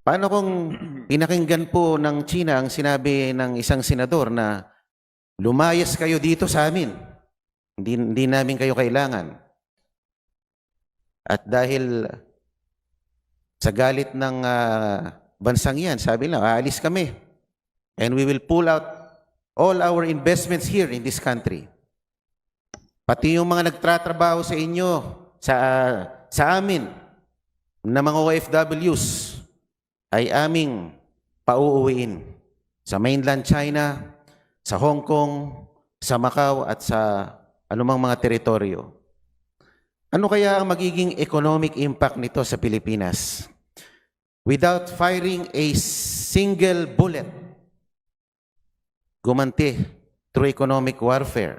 Paano kung pinakinggan po ng China ang sinabi ng isang senador na lumayas kayo dito sa amin, hindi namin kayo kailangan. At dahil sa galit ng bansang yan, sabi lang, aalis kami. And we will pull out all our investments here in this country. Pati yung mga nagtratrabaho sa inyo, sa amin, na mga OFWs, ay aming pauuwiin sa mainland China, sa Hong Kong, sa Macau at sa anumang mga teritoryo. Ano kaya ang magiging economic impact nito sa Pilipinas? Without firing a single bullet, gumanti through economic warfare.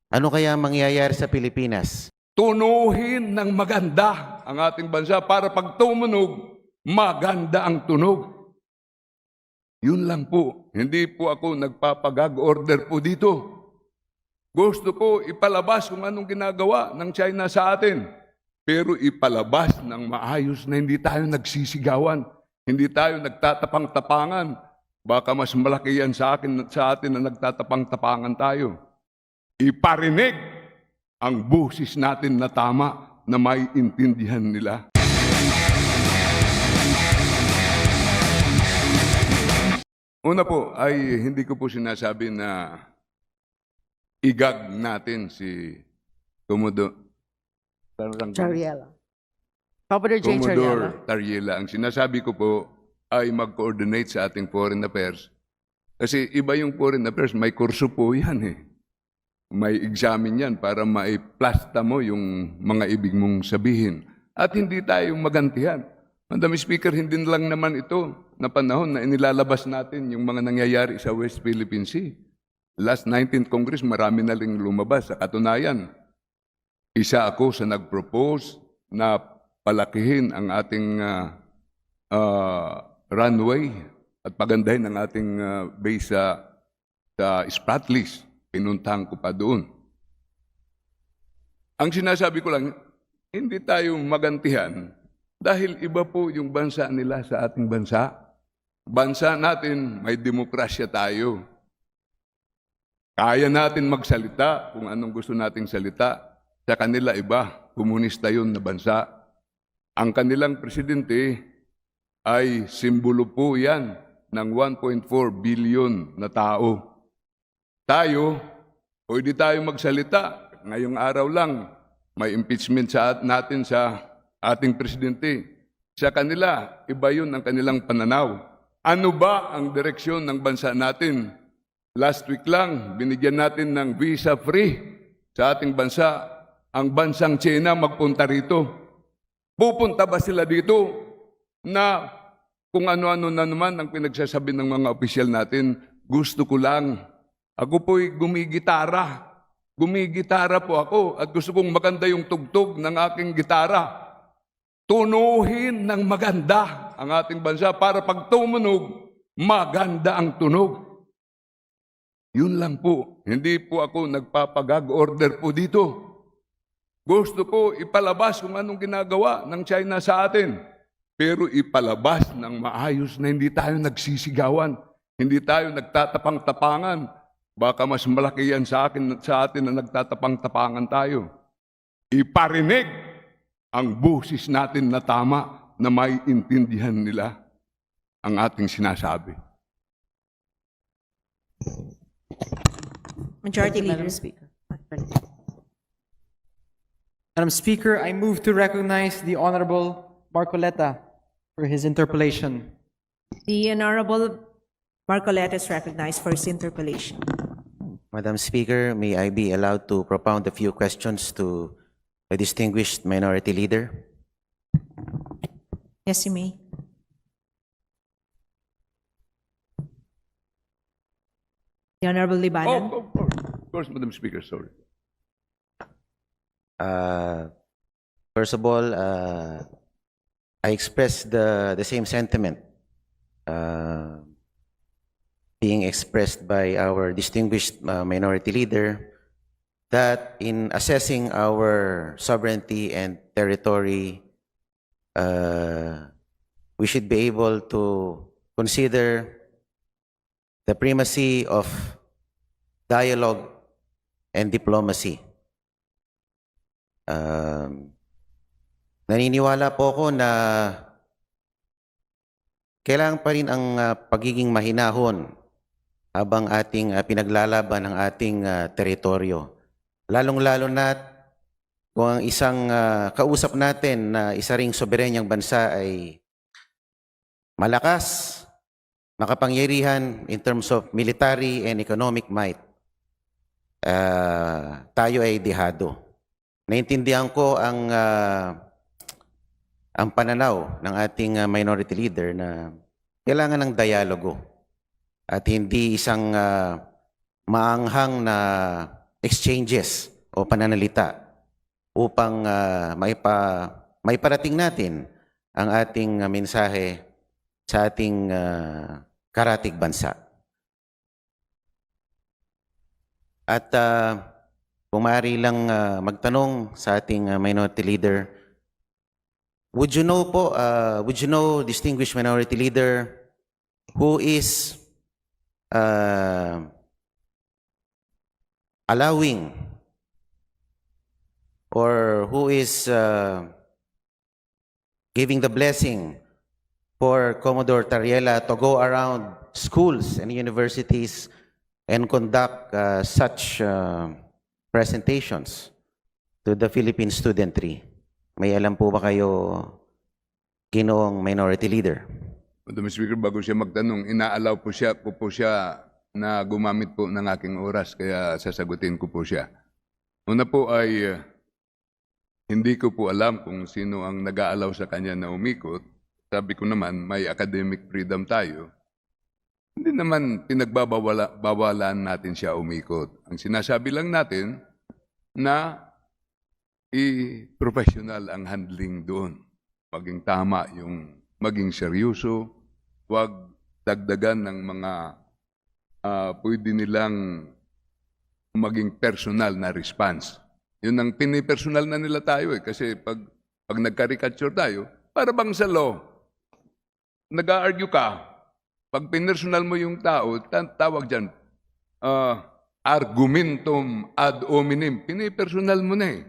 Ano kaya ang mangyayari sa Pilipinas? Tunuhin ng maganda ang ating bansa para pag tumunog, maganda ang tunog. Yun lang po. Hindi po ako nagpapagag order po dito. Gusto ko ipalabas kung anong ginagawa ng China sa atin. Pero ipalabas ng maayos na hindi tayo nagsisigawan. Hindi tayo nagtatapang-tapangan. Baka mas malaki yan sa atin na nagtatapang-tapangan tayo. Iparinig ang busis natin na tama na maiintindihan nila. Una po ay hindi ko po sinasabi na igag natin si Tariela. Commodore J. Tariela. Commodore Tariela. Ang sinasabi ko po ay mag-coordinate sa ating foreign affairs. Kasi iba yung foreign affairs, may kurso po yan eh. May examine yan para maiplasta mo yung mga ibig mong sabihin. At hindi tayo magantihan. Madam Speaker, hindi lang naman ito na panahon na inilalabas natin yung mga nangyayari sa West Philippine Sea. Last 19th Congress, marami na rin lumabas. Sa katunayan, isa ako sa nag-propose na palakihin ang ating runway at pagandahin ang ating base sa Spratlys. Pinuntahan ko pa doon. Ang sinasabi ko lang, hindi tayo magantihan dahil iba po yung bansa nila sa ating bansa. Bansa natin, may demokrasya tayo. Kaya natin magsalita kung anong gusto nating salita. Sa kanila iba, komunista yun na bansa. Ang kanilang presidente ay simbolo po yan ng 1.4 billion na tao. Tayo, pwede tayo magsalita. Ngayong araw lang, may impeachment natin sa ating presidente. Sa kanila, iba yun ang kanilang pananaw. Ano ba ang direksyon ng bansa natin? Last week lang, binigyan natin ng visa-free sa ating bansa. Ang bansang China magpunta rito. Pupunta ba sila dito na kung ano-ano na naman ang pinagsasabi ng mga opisyal natin? Gusto ko lang. Ako po'y gumigitara. Gumigitara po ako at gusto kong maganda yung tugtog ng aking gitara. Tunuhin ng maganda ang ating bansa para pag tumunog, maganda ang tunog. Yun lang po. Hindi po ako nagpapagag order po dito. Gusto ko ipalabas kung anong ginagawa ng China sa atin. Pero ipalabas ng maayos na hindi tayo nagsisigawan. Hindi tayo nagtatapang-tapangan. Baka mas malaki yan sa atin na nagtatapang-tapangan tayo. Iparinig ang busis natin na tama na maiintindihan nila ang ating sinasabi. Majority Leader. Madam Speaker, I move to recognize the Honorable Marcoleta for his interpellation. The Honorable Marcoleta is recognized for his interpellation. Madam Speaker, may I be allowed to propound a few questions to the distinguished minority leader? Yes, you may. The Honorable Libanan. Of course, Madam Speaker, sorry. First of all, I express the same sentiment being expressed by our distinguished minority leader, that in assessing our sovereignty and territory, we should be able to consider the primacy of dialogue and diplomacy. Naniniwala po ako na kailangan pa rin ang pagiging mahinahon habang ating pinaglalaban ang ating teritoryo. Lalong-lalo na kung ang isang kausap natin na isa ring soberenyang bansa ay malakas, makapangyarihan in terms of military and economic might, tayo ay dihado. Naintindihan ko ang pananaw ng ating minority leader na kailangan ng dialogo at hindi isang maanghang na exchanges o pananalita upang maiparating natin ang ating mensahe sa ating karatig bansa. At kung maaari lang magtanong sa ating minority leader, would you know, distinguished minority leader, who is allowing or who is giving the blessing for Commodore Tariela to go around schools and universities and conduct such presentations to the Philippine studentry? May alam po ba kayo, Ginoong Minority Leader? Madam Speaker, bago siya magtanong, inaalaw po siya na gumamit po ng aking oras, kaya sasagutin ko po siya. Una po ay hindi ko po alam kung sino ang nag-aalaw sa kanya na umikot. Sabi ko naman, may academic freedom tayo. Hindi naman pinagbabawalan natin siya umikot. Ang sinasabi lang natin na professional ang handling doon. Maging tama yung maging seryoso, huwag dagdagan ng mga pwede nilang maging personal na response. Yun ang pinipersonal na nila tayo kasi pag nagcaricature tayo, para bang sa law, nag-argue ka, pag pinersonal mo yung tao, tawag dyan, argumentum ad hominem, pinipersonal mo na eh.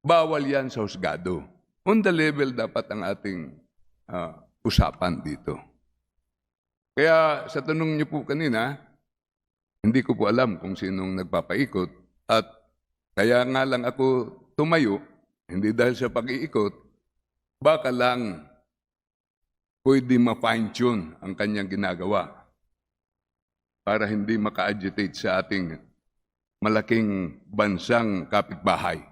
Bawal yan sa husgado. On the level dapat ang ating usapan dito. Kaya sa tanong niyo po kanina, hindi ko po alam kung sinong nagpapaikot at kaya nga lang ako tumayo, hindi dahil sa pag-iikot, baka lang pwede ma-fine-tune ang kanyang ginagawa para hindi maka-agitate sa ating malaking bansang kapitbahay.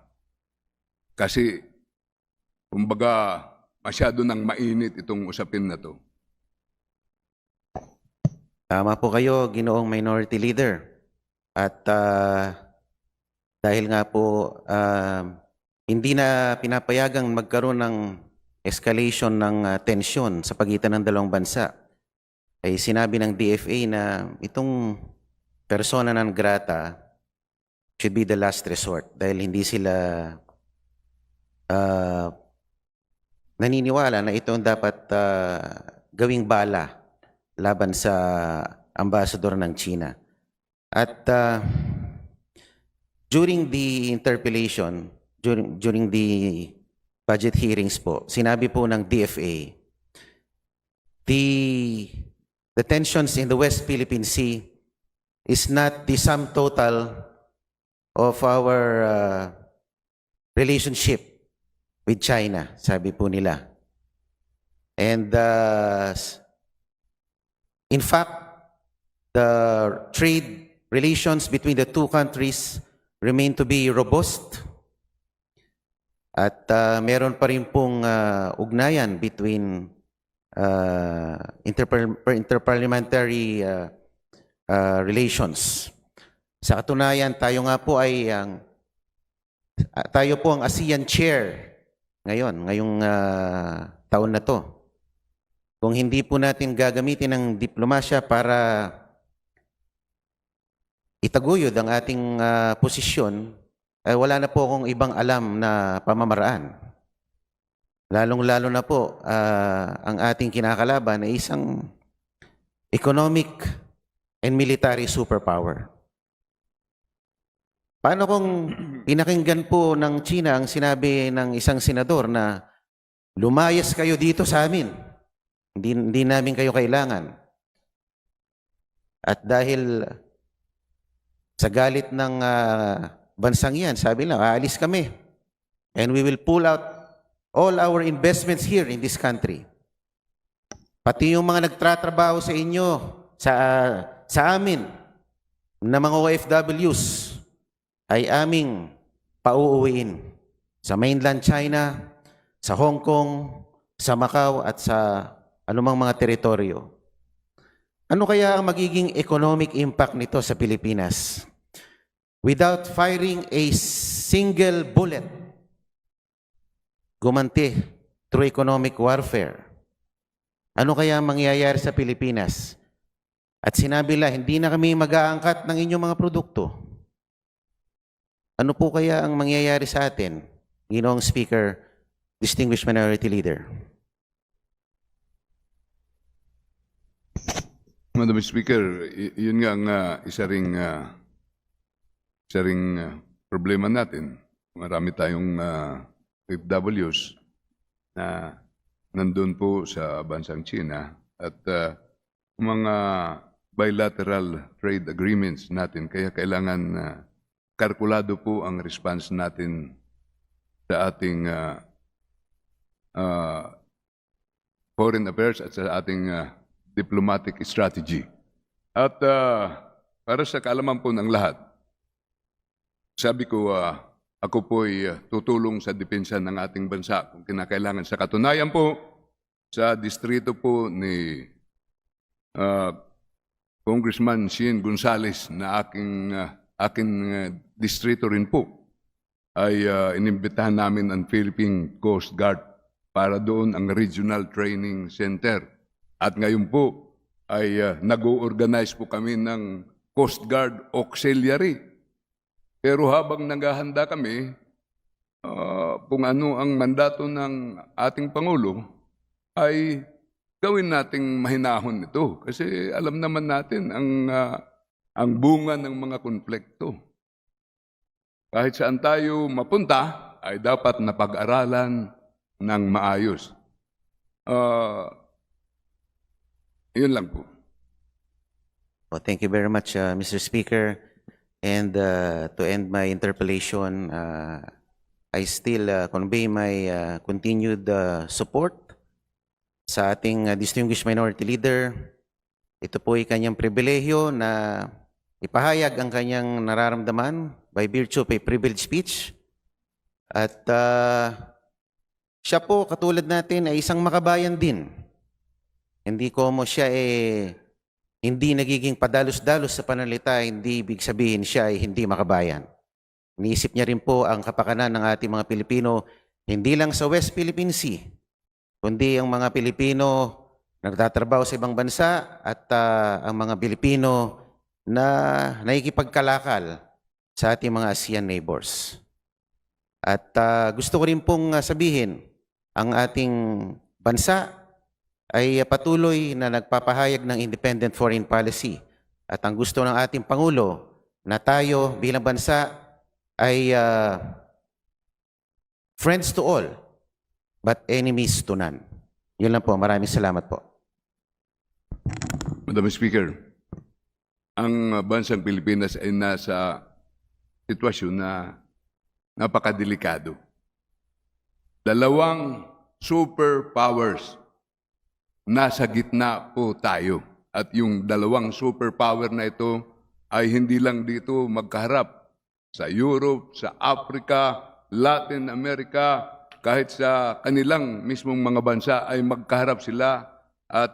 Kasi, kumbaga, masyado nang mainit itong usapin na to. Tama po kayo, Ginoong Minority Leader. At dahil nga po hindi na pinapayagang magkaroon ng escalation ng tensyon sa pagitan ng dalawang bansa, ay sinabi ng DFA na itong persona non grata should be the last resort dahil hindi sila naniniwala na ito ang dapat gawing bala laban sa ambasador ng China. At during the interpellation, during the budget hearings po, sinabi po ng DFA, the tensions in the West Philippine Sea is not the sum total of our relationship with China, sabi po nila. And in fact, the trade relations between the two countries remain to be robust. At meron pa rin pong ugnayan between interparliamentary relations. Sa katunayan, tayo nga po ay tayo po ang ASEAN Chair ngayong taon na to. Kung hindi po natin gagamitin ng diplomasya para itaguyod ang ating posisyon, wala na po akong ibang alam na pamamaraan. lalong-lalo na po ang ating kinakalaban ay isang economic and military superpower. Paano kung pinakinggan po ng China ang sinabi ng isang senador na lumayas kayo dito sa amin, hindi namin kayo kailangan. At dahil sa galit ng bansang yan, sabi lang, aalis kami. And we will pull out all our investments here in this country. Pati yung mga nagtratrabaho sa inyo, sa amin, na mga OFWs, ay aming pauuwiin sa mainland China, sa Hong Kong, sa Macau, at sa anumang mga teritoryo. Ano kaya ang magiging economic impact nito sa Pilipinas? Without firing a single bullet, gumanti through economic warfare. Ano kaya ang mangyayari sa Pilipinas? At sinabi la, hindi na kami mag-aangkat ng inyong mga produkto. Ano po kaya ang mangyayari sa atin, Ginoong Speaker, Distinguished Minority Leader? Madam Speaker, yun nga ang isa ring problema natin. Marami tayong OFWs na nandun po sa bansang China at mga bilateral trade agreements natin. Kaya kailangan kalkulado po ang response natin sa ating foreign affairs at sa ating diplomatic strategy. At para sa kaalaman po ng lahat, sabi ko, ako po'y tutulong sa depensa ng ating bansa kung kinakailangan. Sa katunayan po, sa distrito po ni Congressman Shein Gonzales na aking distrito rin po, ay inimbitahan namin ang Philippine Coast Guard para doon ang Regional Training Center. At ngayon po ay nag-organize po kami ng Coast Guard Auxiliary. Pero habang naghahanda kami, kung ano ang mandato ng ating Pangulo, ay gawin nating mahinahon ito. Kasi alam naman natin ang bunga ng mga konflikto. Kahit saan tayo mapunta, ay dapat napag-aralan ng maayos. Yun lang po. Well, thank you very much, Mr. Speaker. And to end my interpellation, I still convey my continued support sa ating distinguished minority leader. Ito po ay kanyang pribilehyo na ipahayag ang kanyang nararamdaman by virtue of a privileged speech. At siya po, katulad natin, ay isang makabayan din. Hindi ko mo siya hindi nagiging padalos-dalos sa panalita, hindi ibig sabihin siya ay hindi makabayan. Iniisip niya rin po ang kapakanan ng ating mga Pilipino, hindi lang sa West Philippine Sea, kundi ang mga Pilipino nagtatrabaho sa ibang bansa at ang mga Pilipino na nakikipagkalakal sa ating mga ASEAN neighbors. At gusto ko rin pong sabihin, ang ating bansa ay patuloy na nagpapahayag ng independent foreign policy. At ang gusto ng ating Pangulo na tayo bilang bansa ay friends to all, but enemies to none. Yun lang po. Maraming salamat po. Madam Speaker, ang bansang Pilipinas ay nasa sitwasyon na napakadelikado. Dalawang superpowers, nasa gitna po tayo. At yung dalawang superpower na ito ay hindi lang dito magkaharap. Sa Europe, sa Africa, Latin America, kahit sa kanilang mismong mga bansa ay magkaharap sila at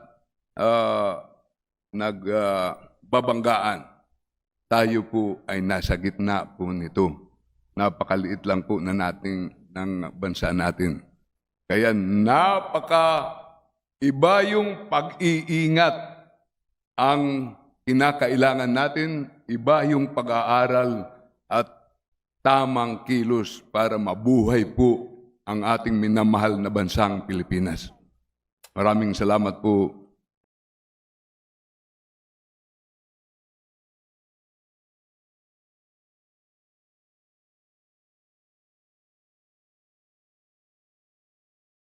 nagbabanggaan. Tayo po ay nasa gitna po nito. Napakaliit lang po na ng bansa natin. Kaya iba yung pag-iingat ang kinakailangan natin, iba yung pag-aaral at tamang kilos para mabuhay po ang ating minamahal na bansang Pilipinas. Maraming salamat po,